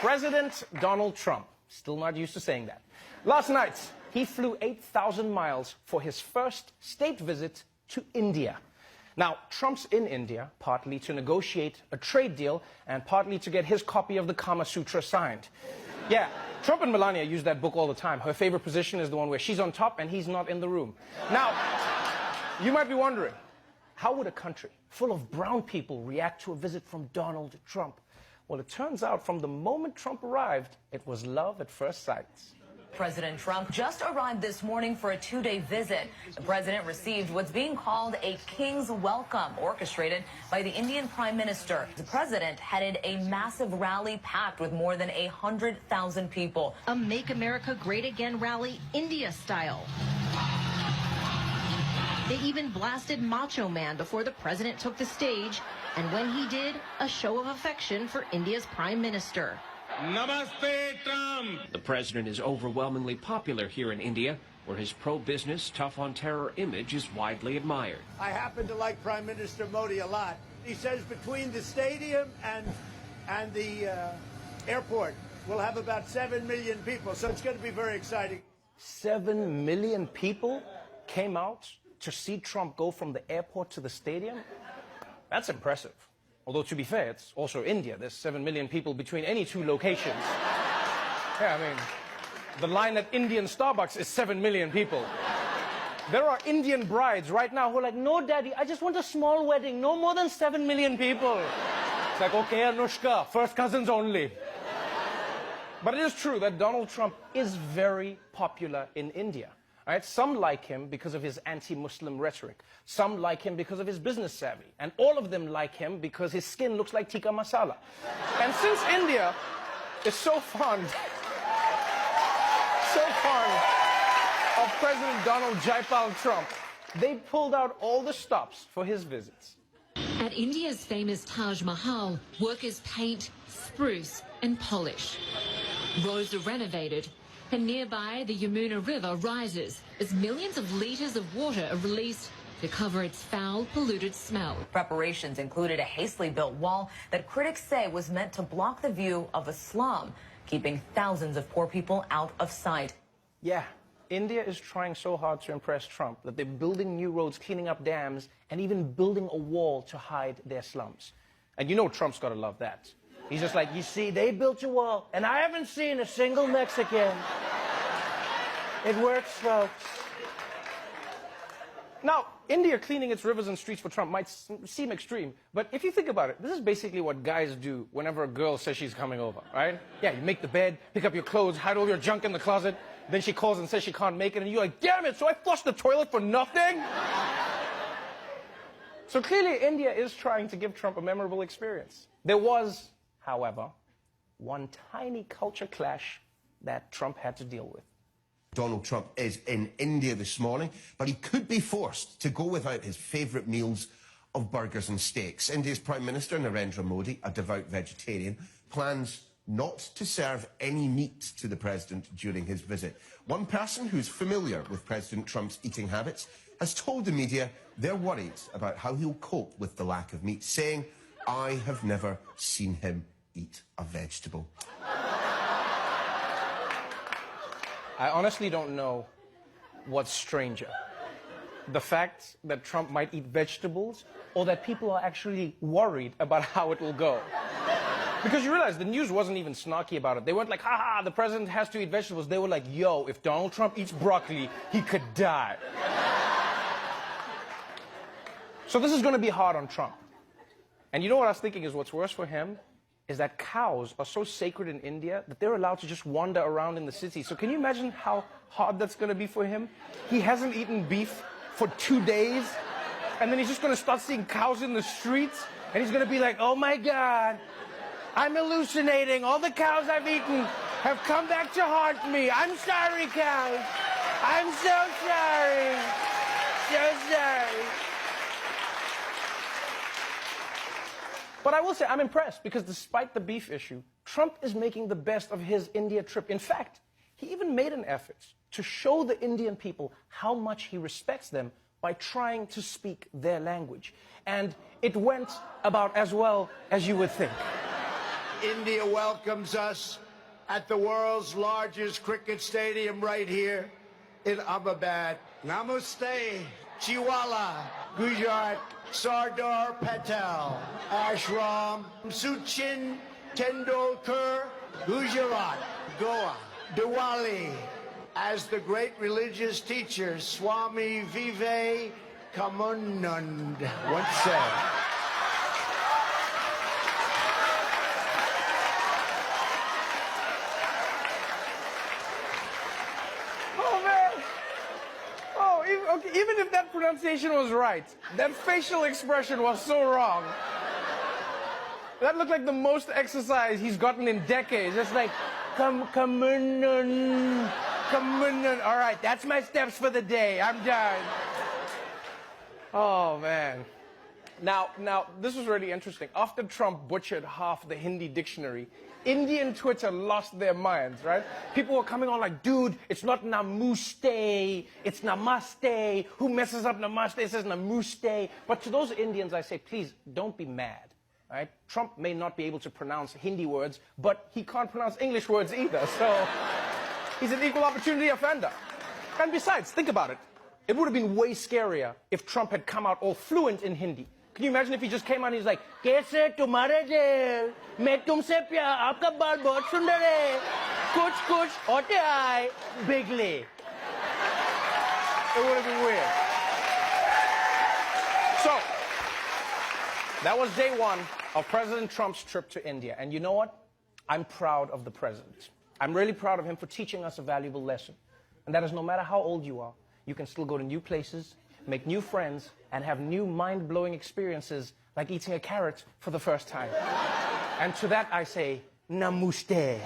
President Donald Trump, still not used to saying that. Last night, he flew 8,000 miles for his first state visit to India. Now, Trump's in India partly to negotiate a trade deal and partly to get his copy of the Kama Sutra signed. Yeah, Trump and Melania use that book all the time. Her favorite position is the one where she's on top and he's not in the room. Now, you might be wondering, how would a country full of brown people react to a visit from Donald Trump? Well, it turns out from the moment Trump arrived, it was love at first sight. President Trump just arrived this morning for a two-day visit. The president received what's being called a king's welcome, orchestrated by the Indian Prime Minister. The president headed a massive rally packed with more than 100,000 people. A Make America Great Again rally, India style. They even blasted Macho Man before the president took the stage. And when he did, a show of affection for India's Prime Minister. Namaste, Trump! The president is overwhelmingly popular here in India, where his pro-business, tough-on-terror image is widely admired. I happen to like Prime Minister Modi a lot. He says between the stadium and the airport, we'll have about 7 million people, so it's going to be very exciting. 7 million people came out to see Trump go from the airport to the stadium? That's impressive. Although, to be fair, it's also India. There's 7 million people between any two locations. Yeah, I mean, the line at Indian Starbucks is 7 million people. There are Indian brides right now who are like, no, daddy, I just want a small wedding, no more than 7 million people. It's like, okay, Anushka, first cousins only. But it is true that Donald Trump is very popular in India. Right? Some like him because of his anti-Muslim rhetoric. Some like him because of his business savvy. And all of them like him because his skin looks like tikka masala. And since India is so fond of President Donald Jaipal Trump, they pulled out all the stops for his visits. At India's famous Taj Mahal, workers paint, spruce and polish. Roads are renovated. And nearby, the Yamuna River rises as millions of litres of water are released to cover its foul, polluted smell. Preparations included a hastily built wall that critics say was meant to block the view of a slum, keeping thousands of poor people out of sight. Yeah, India is trying so hard to impress Trump that they're building new roads, cleaning up dams, and even building a wall to hide their slums. And you know Trump's got to love that. He's just like, you see, they built a wall, and I haven't seen a single Mexican. It works, folks. Now, India cleaning its rivers and streets for Trump might seem extreme, but if you think about it, this is basically what guys do whenever a girl says she's coming over, right? Yeah, you make the bed, pick up your clothes, hide all your junk in the closet, then she calls and says she can't make it, and you're like, damn it, so I flushed the toilet for nothing? So clearly, India is trying to give Trump a memorable experience. There was, however, one tiny culture clash that Trump had to deal with. Donald Trump is in India this morning, but he could be forced to go without his favourite meals of burgers and steaks. India's Prime Minister, Narendra Modi, a devout vegetarian, plans not to serve any meat to the president during his visit. One person who's familiar with President Trump's eating habits has told the media they're worried about how he'll cope with the lack of meat, saying, I have never seen him eat a vegetable. I honestly don't know what's stranger. The fact that Trump might eat vegetables, or that people are actually worried about how it will go. Because you realize the news wasn't even snarky about it. They weren't like, ha, the president has to eat vegetables. They were like, yo, if Donald Trump eats broccoli, he could die. So this is going to be hard on Trump. And you know what I was thinking is what's worse for him is that cows are so sacred in India that they're allowed to just wander around in the city. So can you imagine how hard that's going to be for him? He hasn't eaten beef for 2 days, and then he's just going to start seeing cows in the streets, and he's going to be like, oh my God, I'm hallucinating. All the cows I've eaten have come back to haunt me. I'm sorry, cows. I'm so sorry. So sorry. But I will say I'm impressed because despite the beef issue, Trump is making the best of his India trip. In fact, he even made an effort to show the Indian people how much he respects them by trying to speak their language. And it went about as well as you would think. India welcomes us at the world's largest cricket stadium right here in Ahmedabad. Namaste, Chiwala, Gujarat, Sardar Patel, Ashram, Sachin Tendulkar, Gujarat, Goa, Diwali. As the great religious teacher Swami Vivekanand once said. Oh, man. Oh, even if that pronunciation was right, that facial expression was so wrong. That looked like the most exercise he's gotten in decades. It's like, come on. All right, that's my steps for the day. I'm done. Oh, man. Now, this was really interesting. After Trump butchered half the Hindi dictionary, Indian Twitter lost their minds, right? People were coming on like, dude, it's not namaste, it's namaste. Who messes up namaste? It says namaste. But to those Indians, I say, please, don't be mad, right? Trump may not be able to pronounce Hindi words, but he can't pronounce English words either, so he's an equal opportunity offender. And besides, think about it. It would have been way scarier if Trump had come out all fluent in Hindi. Can you imagine if he just came out and he's like, "Kaise tumhare dil, main tumse pyar, aapka baal bahut sundar hai, kuch hote aaye, bigly." It would have been weird. So, that was day one of President Trump's trip to India. And you know what? I'm proud of the president. I'm really proud of him for teaching us a valuable lesson. And that is no matter how old you are, you can still go to new places, make new friends, and have new mind-blowing experiences like eating a carrot for the first time. And to that I say, namaste.